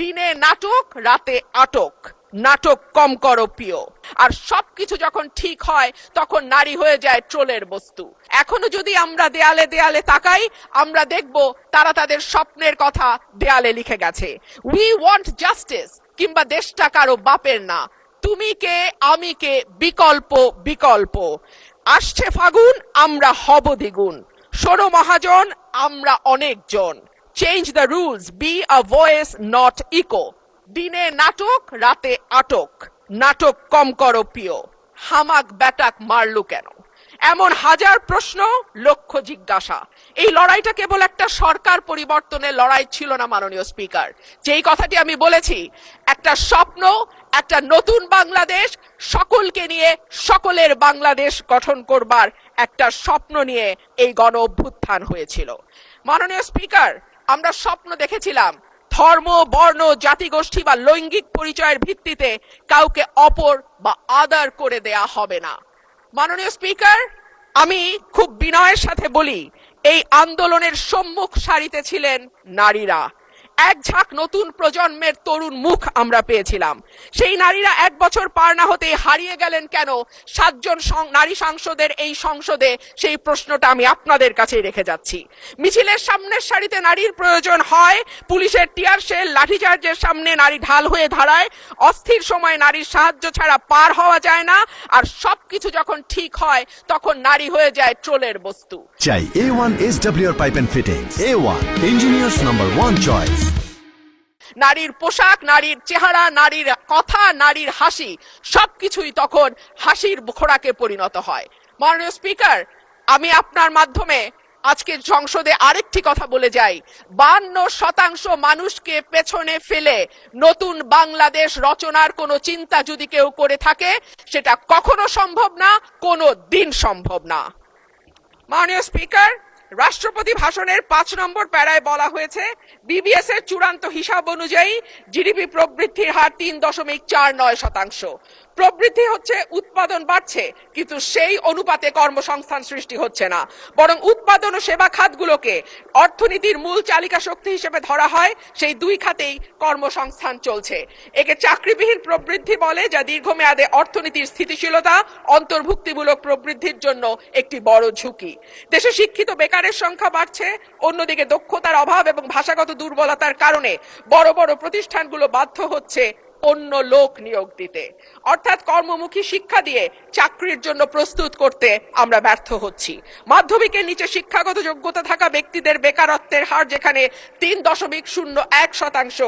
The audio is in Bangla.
দিনে নাটক রাতে আটক, নাটক কম করো প্রিয়। আর সবকিছু যখন ঠিক হয় তখন নারী হয়ে যায় ট্রোলের বস্তু। এখনো যদি আমরা দেয়ালে দেয়ালে তাকাই, আমরা দেখব তারা তাদের স্বপ্নের কথা দেয়ালে লিখে গেছে। উই ওয়ান্ট জাস্টিস, কিংবা দেশটা কারো বাপের না, তুমি কে আমি কে, বিকল্প বিকল্প। আসছে ফাগুন, আমরা হব দ্বিগুণ, শোনো মহাজন আমরা অনেকজন। Change the rules, be a voice not echo. দিনে নাটক রাতে আটক, নাটক কম করো প্রিয়। হামাক ব্যাটাক মারলু কেন, এমন হাজার প্রশ্ন লক্ষ জিজ্ঞাসা। এই লড়াইটা কেবল একটা সরকার পরিবর্তনের লড়াই ছিল না মাননীয় স্পিকার। যেই কথাটি আমি বলেছি, একটা স্বপ্ন, একটা নতুন বাংলাদেশ, সকলকে নিয়ে সকলের বাংলাদেশ গঠন করবার একটা স্বপ্ন নিয়ে এই গণ অভ্যুত্থান হয়েছিল। মাননীয় স্পিকার, আমরা স্বপ্ন দেখেছিলাম ধর্ম, বর্ণ, জাতিগোষ্ঠী বা লৈঙ্গিক পরিচয়ের ভিত্তিতে কাউকে অপর বা আদার করে দেয়া হবে না। মাননীয় স্পিকার, আমি খুব বিনয়ের সাথে বলি, এই আন্দোলনের সম্মুখ সারিতে ছিলেন নারীরা। এক ঝাঁক নতুন প্রজন্মের তরুণ মুখ আমরা পেয়েছিলাম। সেই নারীরা 1 বছর পার না হতে হারিয়ে গেলেন কেন 7 জন নারী সাংসদের এই সংসদে, সেই প্রশ্নটা আমি আপনাদের কাছে রেখে যাচ্ছি। মিছিলের সামনের সারিতে নারীর প্রয়োজন হয়, পুলিশের টিয়ার শেল লাঠিচার্জের সামনে নারী ঢাল হয়ে দাঁড়ায়। অস্থির সময় নারীর সাহায্য ছাড়া পার হওয়া যায় না। আর সবকিছু যখন ঠিক হয় তখন নারী হয়ে যায় ট্রোলের বস্তু। চাই A1 SWR Pipe and Fittings, A1 Engineers number 1 choice। নারীর পোশাক, নারীর চেহারা, নারীর কথা, নারীর হাসি, সবকিছুই তখন হাসির খোরাকে পরিণত হয়। মাননীয় স্পিকার, আমি আপনার মাধ্যমে আজকে সংসদে আরেকটি কথা বলে যাই। 52% মানুষকে পেছনে ফেলে নতুন বাংলাদেশ রচনার কোনো চিন্তা যদি কেউ করে থাকে, সেটা কখনো সম্ভব না, কোনো দিন সম্ভব না। মাননীয় স্পিকার, রাষ্ট্রপতি ভাষণের 5 নম্বর প্যারায় বলা হয়েছে, বিবিএস এর চূড়ান্ত হিসাব অনুযায়ী জিডিপি প্রবৃদ্ধির হার 3.49%। প্রবৃদ্ধি হচ্ছে, উৎপাদন বাড়ছে, কিন্তু সেই অনুপাতে কর্মসংস্থান সৃষ্টি হচ্ছে না। বরং উৎপাদন ও সেবা খাতগুলোকে অর্থনীতির মূল চালিকা শক্তি হিসেবে ধরা হয়, সেই 2 খাতেই কর্মসংস্থান চলছে। একে চাকরিবিহীন প্রবৃদ্ধি বলে, যা দীর্ঘমেয়াদে অর্থনীতির স্থিতিশীলতা, অন্তর্ভুক্তিমূলক প্রবৃদ্ধির জন্য একটি বড় ঝুঁকি। দেশে শিক্ষিত বেকারের সংখ্যা বাড়ছে, অন্যদিকে দক্ষতার অভাব এবং ভাষাগত দুর্বলতার কারণে বড় বড় প্রতিষ্ঠানগুলো বাধ্য হচ্ছে অন্য লোক নিয়োগ দিতে। অর্থাৎ কর্মমুখী শিক্ষা দিয়ে চাকরির জন্য প্রস্তুত করতে আমরা ব্যর্থ হচ্ছি। মাধ্যমিকের নিচে শিক্ষাগত যোগ্যতা থাকা ব্যক্তিদের বেকারত্বের হার যেখানে 3.01%,